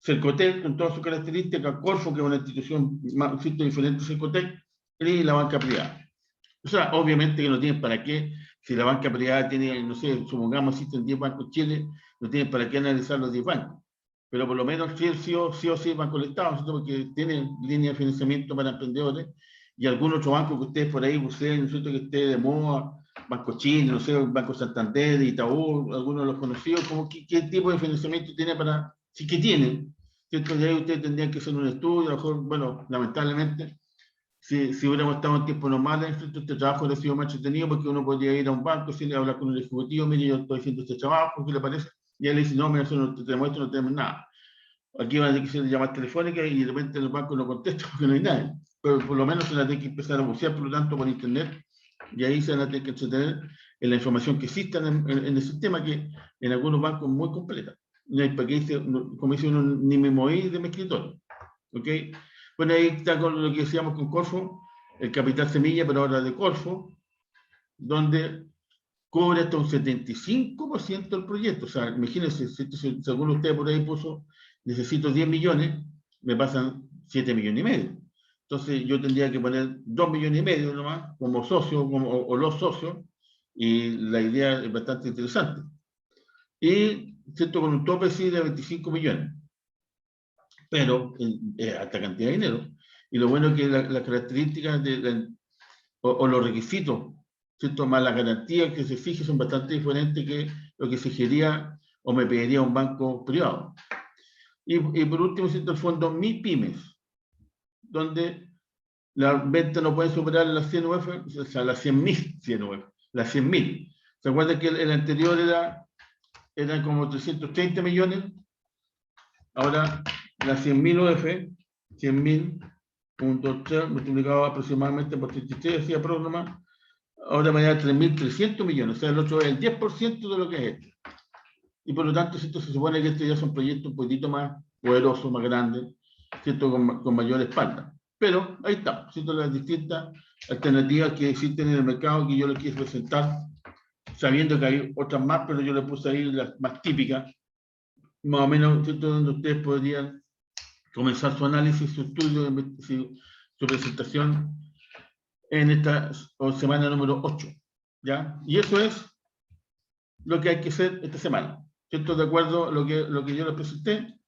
Cercotec, con todas sus características, Corfo, que es una institución más diferente a Cercotec, y la banca privada. O sea, obviamente que no tienen para qué, si la banca privada tiene, no sé, supongamos existen 10 bancos en Chile, no tienen para qué analizar los 10 bancos. Pero por lo menos sí o sí bancos del Estado, ¿cierto?, porque tienen línea de financiamiento para emprendedores, y algún otro banco que ustedes por ahí usen, ¿no es cierto?, que esté de moda, Banco Chile, no sé, Banco Santander, Itaú, algunos de los conocidos, como qué tipo de financiamiento tiene para, sí que tienen, ¿cierto? Y ahí ustedes tendrían que hacer un estudio, a lo mejor, bueno, lamentablemente, si hubiéramos estado en tiempos normales, este trabajo hubiera sido más entretenido, porque uno podría ir a un banco, si le habla con el ejecutivo, mire, yo estoy haciendo este trabajo, ¿qué le parece? Y él le dice, no, mira, eso no te demuestro, no tenemos nada. Aquí van a tener que hacer llamadas telefónicas y de repente el banco no contesta porque no hay nadie. Pero por lo menos se van a tener que empezar a bucear, por lo tanto, por internet, y ahí se van a tener que entretener en la información que exista en el sistema, que en algunos bancos es muy completa. No hay para qué dice, como dice uno, ni me moví de mi escritorio. ¿Ok? Bueno, ahí está con lo que decíamos con Corfo, el capital semilla, pero ahora de Corfo, donde cubre hasta un 75% del proyecto. O sea, imagínense, si alguno de ustedes por ahí puso, necesito 10 millones, me pasan 7 millones y medio. Entonces yo tendría que poner 2 millones y medio nomás, como socio, o los socios, y la idea es bastante interesante. Y, ¿cierto?, con un tope sí de 25 millones. Pero alta cantidad de dinero. Y lo bueno es que las características o los requisitos, ¿cierto?, más las garantías que se fijen son bastante diferentes que lo que exigiría o me pediría un banco privado. Y por último, ¿cierto?, el fondo MIPYMES, donde las ventas no pueden superar las 100 UF, o sea, las 100.000 UF, las 100.000. ¿Se acuerdan que el anterior era como 330 millones? Ahora, las 100.000 UF, 100.000.3 multiplicado aproximadamente por 33, decía programa, ahora me da 3.300 millones, o sea, el otro es el 10% de lo que es este. Y por lo tanto, ¿cierto?, se supone que este ya son proyectos un poquitito más poderosos, más grandes, ¿cierto?, con mayor espalda. Pero ahí está, ¿cierto?, las distintas alternativas que existen en el mercado que yo les quise presentar, sabiendo que hay otras más, pero yo les puse ahí las más típicas, más o menos, ¿cierto?, donde ustedes podrían comenzar su análisis, su estudio, su presentación en esta semana número 8, ¿ya? Y eso es lo que hay que hacer esta semana, ¿cierto? De acuerdo a lo que yo les presenté.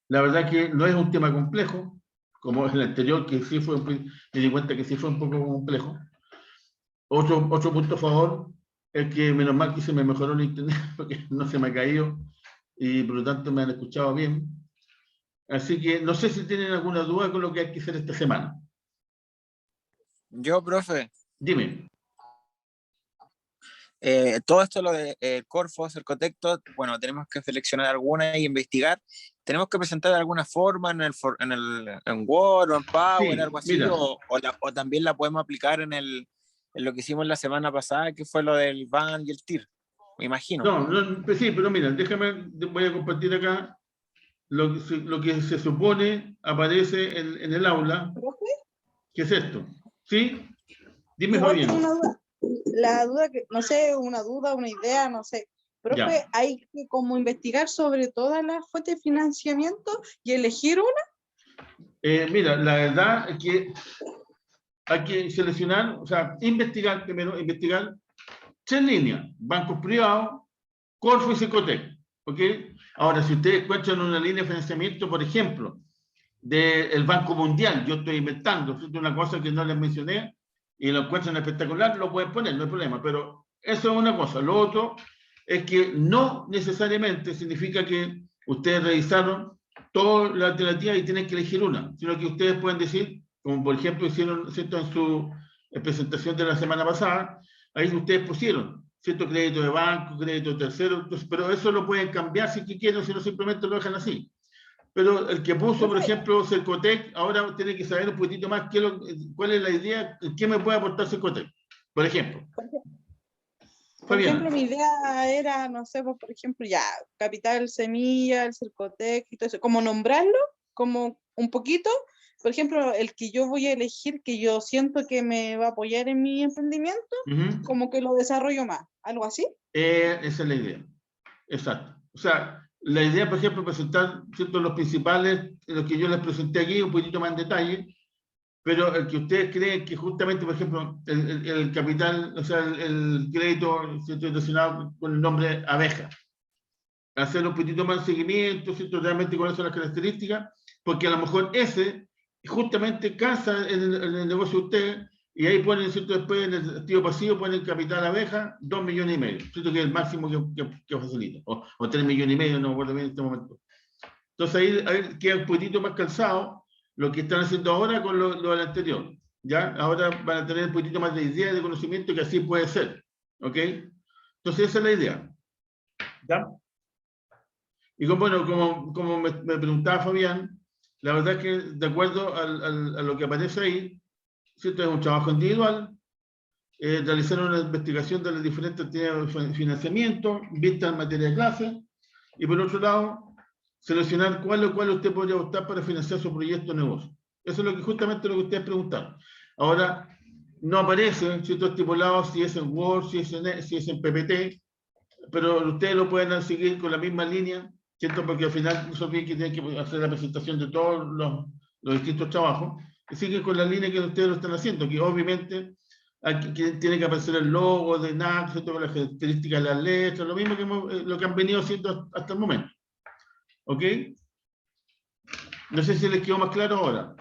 La verdad que no es un tema complejo, como el anterior, que sí fue, me di cuenta que sí fue un poco complejo. Otro punto a favor es que menos mal que se me mejoró el internet, porque no se me ha caído, y por lo tanto me han escuchado bien. Así que no sé si tienen alguna duda con lo que hay que hacer esta semana. Yo, profe. Dime. Todo esto, lo de Corfo, Cercotecto, bueno, tenemos que seleccionar alguna y investigar. ¿Tenemos que presentar de alguna forma en Word o en Power, Sí, algo así? mira. O también la podemos aplicar en lo que hicimos la semana pasada, que fue lo del VAN y el TIR. me imagino. No, pues sí, pero mira, voy a compartir acá lo que se supone aparece en el aula. ¿Profe? ¿Qué es esto? ¿Sí? Dime, Igual tengo Fabián. una duda. La duda que, no sé, una duda, una idea, no sé. Profe, Ya. hay que como investigar sobre todas las fuentes de financiamiento y elegir una. Mira, la verdad es que hay que seleccionar, o sea, investigar primero, investigar 3 líneas: bancos privados, Corfo y Secotec. ¿Ok? Ahora, si ustedes encuentran una línea de financiamiento, por ejemplo, del Banco Mundial, yo estoy inventando, es una cosa que no les mencioné, y lo encuentran espectacular, lo pueden poner, no hay problema, pero eso es una cosa. Lo otro es que no necesariamente significa que ustedes revisaron todas las alternativas y tienen que elegir una, sino que ustedes pueden decir, como por ejemplo hicieron, ¿cierto?, en su presentación de la semana pasada, ahí ustedes pusieron cierto crédito de banco, crédito de tercero, entonces, pero eso lo pueden cambiar si quieren, si no simplemente lo dejan así. Pero el que puso, por ejemplo, Cercotec, ahora tiene que saber un poquitito más cuál es la idea, qué me puede aportar Cercotec, por ejemplo. Por ejemplo, Fabián. mi idea era, no sé, pues, por ejemplo, ya, Capital Semilla, el Cercotec y todo eso, como nombrarlo, como un poquito. Por ejemplo, el que yo voy a elegir, que yo siento que me va a apoyar en mi emprendimiento, como que lo desarrollo más, algo así. Esa es la idea, exacto. O sea, la idea, por ejemplo, presentar, ¿cierto?, los principales, los que yo les presenté aquí, un poquito más en detalle, pero el que ustedes creen que justamente, por ejemplo, el capital, o sea, el crédito, ¿cierto?, relacionado con el nombre abeja, hacer un poquitito más de seguimiento, ¿cierto?, realmente cuáles son las características, porque a lo mejor ese justamente casa en el negocio de ustedes, y ahí ponen, ¿cierto?, después en el activo pasivo ponen capital abeja, 2,5 millones, ¿cierto?, que es el máximo que facilita, o 3,5 millones, no me acuerdo bien en este momento. Entonces ahí queda un poquitito más calzado lo que están haciendo ahora con lo del anterior, ¿ya? Ahora van a tener un poquitito más de idea, de conocimiento, que así puede ser, ¿ok? Entonces esa es la idea, ¿ya? Y bueno, como me preguntaba Fabián, la verdad es que de acuerdo a lo que aparece ahí, ¿cierto?, es un trabajo individual, realizar una investigación de las diferentes actividades de financiamiento, vista en materia de clase, y por otro lado, seleccionar cuál usted podría optar para financiar su proyecto o negocio. Eso es justamente lo que ustedes preguntaron. Ahora, no aparece, ¿cierto?, estipulado si es en Word, si es en PPT, pero ustedes lo pueden seguir con la misma línea, ¿cierto?, porque al final no se olviden que tienen que hacer la presentación de todos los distintos trabajos, y siguen con la línea que ustedes lo están haciendo, que obviamente aquí tiene que aparecer el logo de NAC, ¿cierto?, con las características de las letras, lo mismo que lo que han venido haciendo hasta el momento. ¿Ok? No sé si les quedó más claro ahora.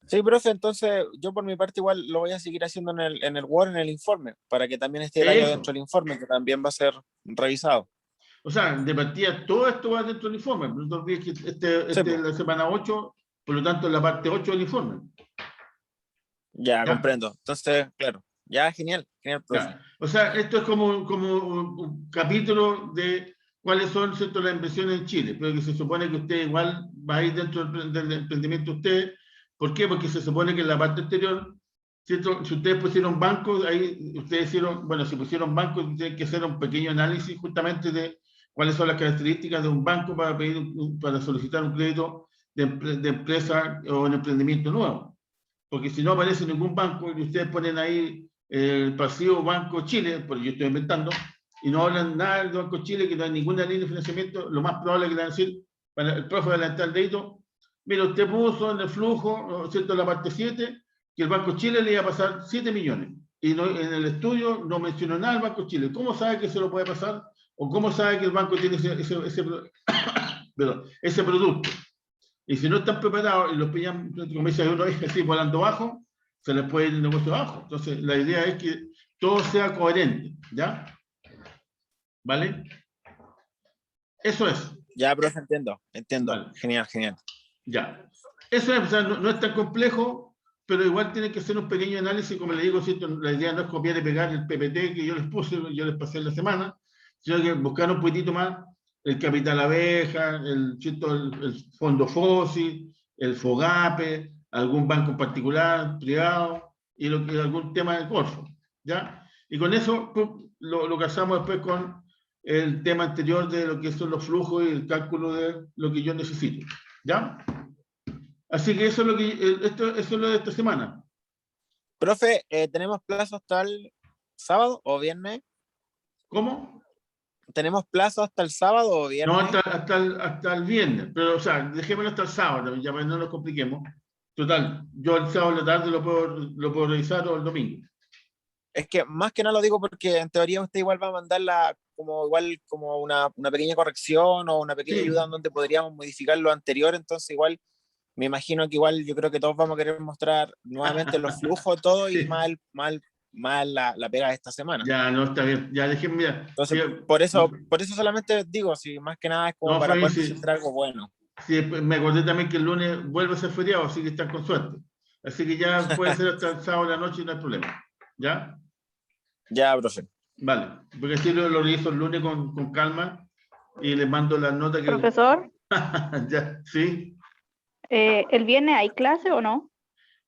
Sí, profe, entonces yo por mi parte igual lo voy a seguir haciendo en el Word, en el informe, para que también esté el año Eso. dentro del informe, que también va a ser revisado. O sea, de partida, todo esto va dentro del informe. No te olvides que Sí, es la semana 8, por lo tanto, es la parte 8 del informe. ya, ¿Ya? comprendo. Entonces, claro, ya, genial, genial, profe. Ya. O sea, esto es como un capítulo de cuáles son, ¿cierto?, las inversiones en Chile, pero que se supone que usted igual va a ir dentro del emprendimiento usted. ¿Por qué? Porque se supone que en la parte exterior, ¿cierto?, si ustedes pusieron bancos, ahí ustedes hicieron, bueno, si pusieron bancos, tienen que hacer un pequeño análisis justamente de cuáles son las características de un banco para para solicitar un crédito de empresa o un emprendimiento nuevo. Porque si no aparece ningún banco y ustedes ponen ahí el pasivo Banco Chile, porque yo estoy inventando, y no hablan nada del Banco Chile, que no hay ninguna línea de financiamiento, lo más probable es que le van a decir, para el profe adelantar el dedito, mira, usted puso en el flujo, ¿cierto?, la parte 7, que el Banco Chile le iba a pasar 7 millones. Y no, en el estudio no mencionó nada del Banco Chile. ¿Cómo sabe que se lo puede pasar? ¿O cómo sabe que el banco tiene ese producto? Y si no están preparados y los pillan, como dice uno, así volando bajo, se les puede ir el negocio abajo. Entonces, la idea es que todo sea coherente, ¿ya? ¿Vale? Eso es. Ya, profe, entiendo. Vale. Genial, genial. Ya. Eso es, o sea, no es tan complejo, pero igual tiene que hacer un pequeño análisis, como le digo, ¿cierto? La idea no es copiar y pegar el PPT que yo les puse, yo les pasé en la semana, sino que buscar un poquitito más el capital abeja, el fondo fósil, el FOGAPE, algún banco en particular, privado, y algún tema de Corfo, ¿ya? Y con eso pues, lo casamos después con el tema anterior de lo que son los flujos y el cálculo de lo que yo necesito. ¿Ya? Así que eso es lo que eso es lo de esta semana. Profe, ¿tenemos plazo hasta el sábado o viernes? ¿Cómo? ¿Tenemos plazo hasta el sábado o No, viernes? hasta el viernes, pero o sea, dejémoslo hasta el sábado, ya para no nos compliquemos. Total, yo el sábado en la tarde lo puedo revisar o el domingo. Es que más que nada lo digo porque en teoría usted igual va a mandarla como igual como una pequeña corrección o una pequeña Sí. ayuda en donde podríamos modificar lo anterior, entonces igual me imagino que igual yo creo que todos vamos a querer mostrar nuevamente los flujos, todo y Sí. más la pega de esta semana. Ya, no, está bien. Ya, déjenme, mira. Entonces, Sí, por eso solamente digo, si más que nada es como no, para Fabi, poder sí, presentar algo bueno. sí, me acordé también que el lunes vuelve a ser feriado, así que están con suerte. Así que ya puede ser hasta el sábado de la noche y no hay problema. ¿Ya? Ya, profe. Vale. Porque así lo reviso el lunes con calma y les mando la nota que... Profesor, Ya, sí. ¿el viernes hay clase o no?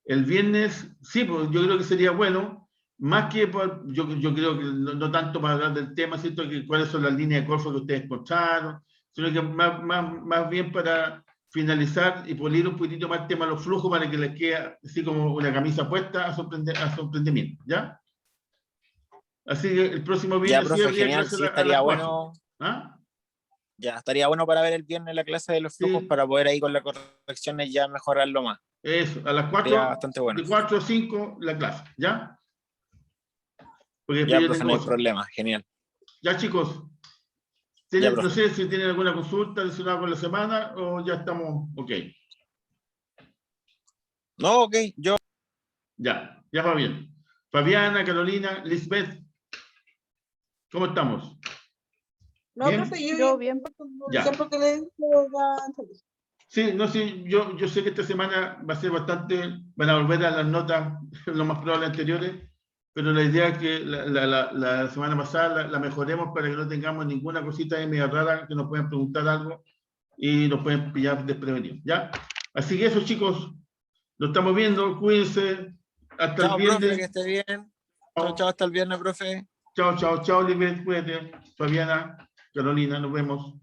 El viernes, sí, pues yo creo que sería bueno, más que yo creo que no tanto para hablar del tema, ¿cierto? Que cuáles son las líneas de Corfo que ustedes encontraron, sino que más bien para finalizar y pulir un poquitito más el tema de los flujos para que les quede así como una camisa puesta a su emprendimiento, ¿ya? Así que el próximo Ya, viernes sí profe, habría genial, clase sí, a las estaría 4. bueno. ¿Ah? Ya, estaría bueno para ver el viernes la clase de los flujos Sí, para poder ahí con las correcciones ya mejorarlo más. eso, a las Sería 4, bastante bueno. de 4 a 5 la clase, ¿ya? Porque Ya, después yo profe, no tengo hay otra. problema, genial. Ya, chicos. Ya, No profe. sé si tienen alguna consulta relacionada con la semana o ya estamos ok. No, ok, yo. Ya va bien. Fabiana, Carolina, Lisbeth, ¿cómo estamos? No, ¿Bien? profe, yo Yo bien. por Ya. ejemplo que le digo, ya entendí. Sí, no, sí, yo sé que esta semana va a ser bastante, van a volver a las notas lo más probable anteriores, pero la idea es que la semana pasada la mejoremos para que no tengamos ninguna cosita ahí media rara que nos puedan preguntar algo y nos pueden pillar desprevenidos, ¿ya? Así que eso, chicos, lo estamos viendo, cuídense, hasta el Chao, profe, que viernes. esté bien. Chao, Chao, chao, hasta el viernes, profe. chao, chao, Lisbeth, cuídate. Fabiana, Carolina, nos vemos.